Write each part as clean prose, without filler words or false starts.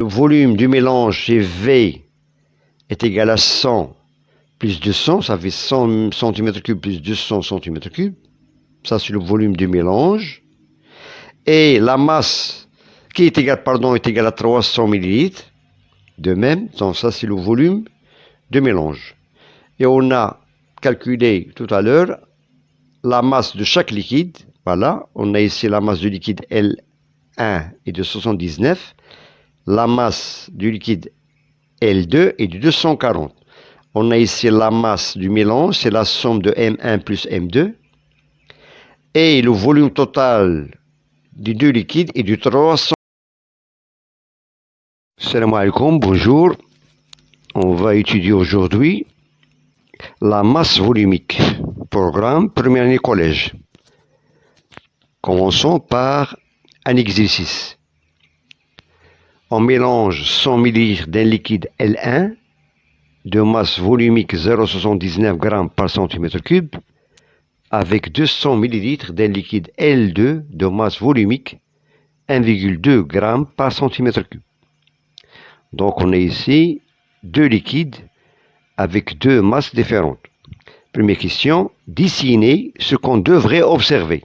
Le volume du mélange chez V est égal à 100 plus 200, ça fait 100 cm3 plus 200 cm3. Ça, c'est le volume du mélange. Et la masse qui est égale, est égale à 300 ml. De même, donc ça, c'est le volume du mélange. Et on a calculé tout à l'heure la masse de chaque liquide. Voilà, on a ici la masse du liquide L1 est de 79. La masse du liquide L2 est de 240. On a ici la masse du mélange, c'est la somme de M1 plus M2. Et le volume total des deux liquides est de 300. Salam alaikum, bonjour. On va étudier aujourd'hui la masse volumique. Programme première année collège. Commençons par un exercice. On mélange 100 ml d'un liquide L1 de masse volumique 0,79 g par centimètre cube avec 200 ml d'un liquide L2 de masse volumique 1,2 g par centimètre cube. Donc on a ici deux liquides avec deux masses différentes. Première question, dessiner ce qu'on devrait observer.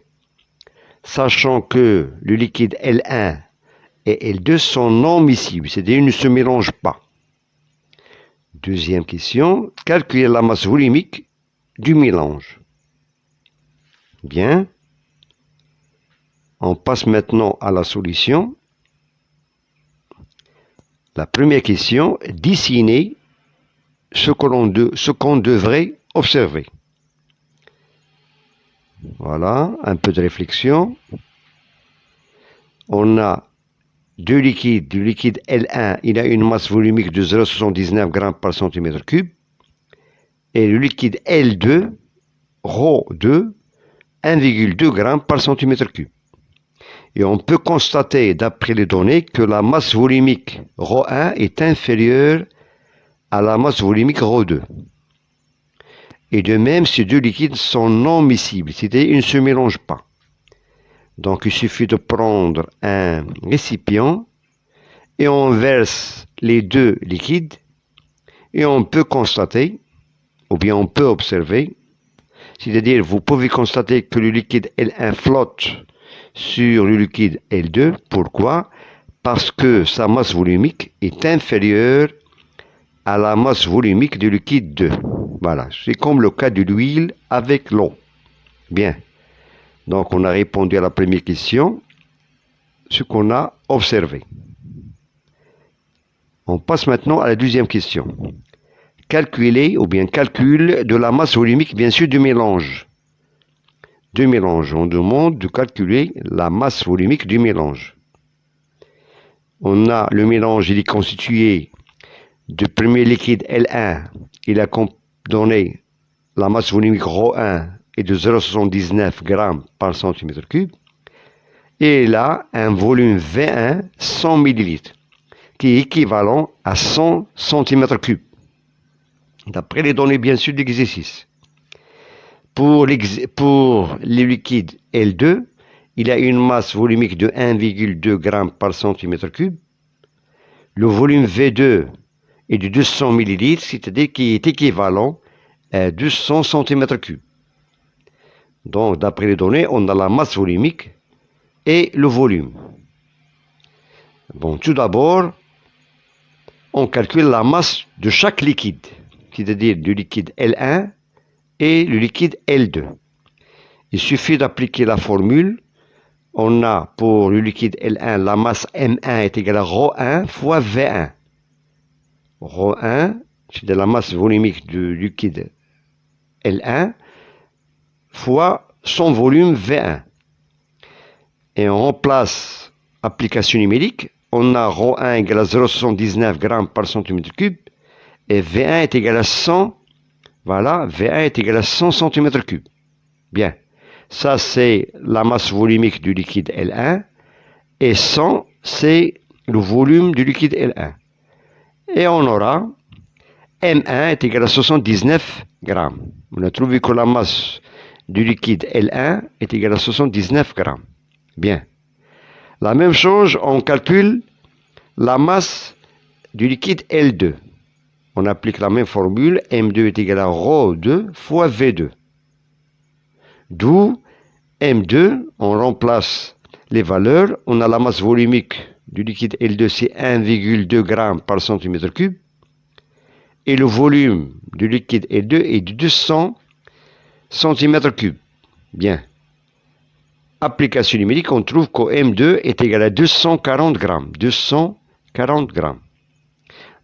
Sachant que le liquide L1 et L2 sont non miscibles, c'est-à-dire ils ne se mélangent pas. Deuxième question, calculer la masse volumique du mélange. Bien. On passe maintenant à la solution. La première question, dessiner ce qu'on devrait observer. Voilà, un peu de réflexion. On a deux liquides. Le liquide L1, il a une masse volumique de 0,79 g par centimètre cube. Et le liquide L2, ρ2, 1,2 g par centimètre cube. Et on peut constater, d'après les données, que la masse volumique ρ1 est inférieure à la masse volumique ρ2. Et de même, ces deux liquides sont non miscibles, c'est-à-dire ils ne se mélangent pas. Donc il suffit de prendre un récipient et on verse les deux liquides et on peut constater, ou bien on peut observer, c'est-à-dire vous pouvez constater que le liquide L1 flotte sur le liquide L2. Pourquoi? Parce que sa masse volumique est inférieure à la masse volumique du liquide 2. Voilà, c'est comme le cas de l'huile avec l'eau. Bien, donc on a répondu à la première question, ce qu'on a observé. On passe maintenant à la deuxième question. Calculer ou bien calcul de la masse volumique, bien sûr, du mélange. On demande de calculer la masse volumique du mélange. On a le mélange, il est constitué du premier liquide L1, il a donné la masse volumique ρ1 est de 0,79 g par centimètre cube. Et il a un volume V1 100 ml, qui est équivalent à 100 cm3. D'après les données, bien sûr, d'exercice. Pour le liquide L2, il a une masse volumique de 1,2 g par centimètre cube. Le volume V2 est de 200 ml, c'est-à-dire qui est équivalent à 200 cm3. Donc, d'après les données, on a la masse volumique et le volume. Bon, tout d'abord, on calcule la masse de chaque liquide, c'est-à-dire du liquide L1 et le liquide L2. Il suffit d'appliquer la formule. On a pour le liquide L1, la masse M1 est égale à ρ1 fois V1. ρ1, c'est de la masse volumique du liquide L1 fois son volume V1. Et on remplace application numérique. On a ρ1 égale à 0,79 g par centimètre cube et V1 est égal à 100. Voilà, V1 est égal à 100 cm3. Bien, ça c'est la masse volumique du liquide L1 et 100 c'est le volume du liquide L1. Et on aura M1 est égal à 79 grammes. On a trouvé que la masse du liquide L1 est égale à 79 grammes. Bien. La même chose, on calcule la masse du liquide L2. On applique la même formule, M2 est égal à ρ2 fois V2. D'où M2, on remplace les valeurs, on a la masse volumique du liquide L2, c'est 1,2 g par centimètre cube. Et le volume du liquide L2 est de 200 cm3. Bien. Application numérique, on trouve que M2 est égal à 240 grammes. 240 grammes.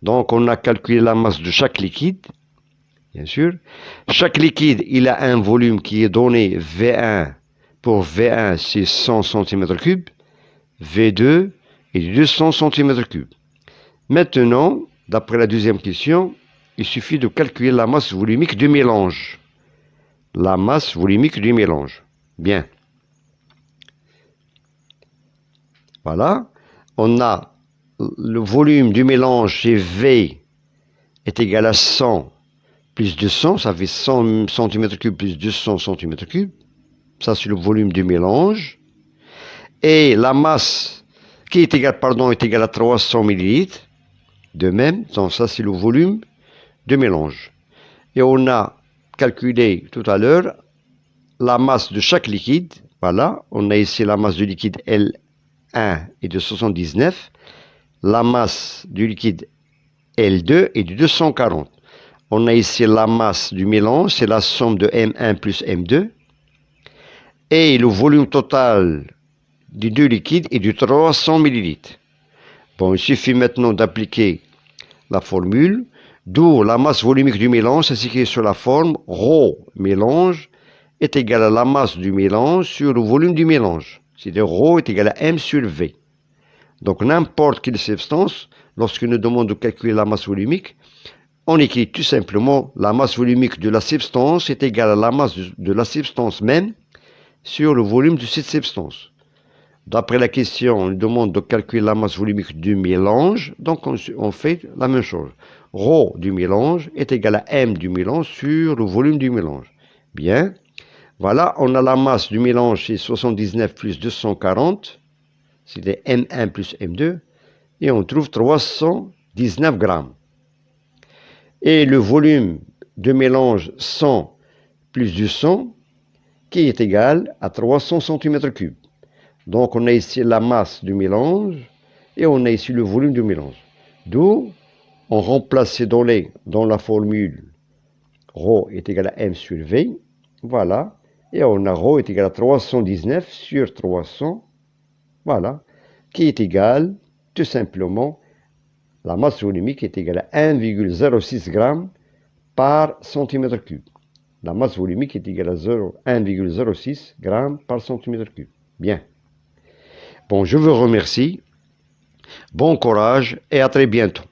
Donc, on a calculé la masse de chaque liquide, bien sûr. Chaque liquide, il a un volume qui est donné V1. Pour V1, c'est 100 cm3. V2 est de 200 cm3. Maintenant, d'après la deuxième question, il suffit de calculer la masse volumique du mélange. La masse volumique du mélange. Bien. Voilà. On a le volume du mélange, c'est V, est égal à 100 plus 200. Ça fait 100 cm3 plus 200 cm3. Ça, c'est le volume du mélange. Et la masse qui est égale, est égale à 300 ml. De même, donc ça, c'est le volume du mélange. Et on a calculé tout à l'heure la masse de chaque liquide. Voilà, on a ici la masse du liquide L1 est de 79. La masse du liquide L2 est de 240. On a ici la masse du mélange, c'est la somme de M1 plus M2. Et le volume total des deux liquides est de 300 ml. Bon, il suffit maintenant d'appliquer la formule, d'où la masse volumique du mélange, c'est écrit sur la forme ρ mélange est égal à la masse du mélange sur le volume du mélange. C'est-à-dire ρ est égal à M sur V. Donc n'importe quelle substance, lorsqu'on nous demande de calculer la masse volumique, on écrit tout simplement la masse volumique de la substance est égale à la masse de la substance même sur le volume de cette substance. D'après la question, on nous demande de calculer la masse volumique du mélange, donc on fait la même chose. ρ du mélange est égal à M du mélange sur le volume du mélange. Bien. Voilà, on a la masse du mélange, c'est 79 plus 240. C'est M1 plus M2. Et on trouve 319 grammes. Et le volume de mélange 100 plus 200, qui est égal à 300 cm3. Donc on a ici la masse du mélange et on a ici le volume du mélange. D'où on remplace ces données dans la formule ρ est égal à M sur V. Voilà. Et on a ρ est égal à 319 sur 300. Voilà. Qui est égal, tout simplement, la masse volumique est égale à 1,06 g par centimètre cube. La masse volumique est égale à 1,06 g par centimètre cube. Bien. Bon, je vous remercie. Bon courage et à très bientôt.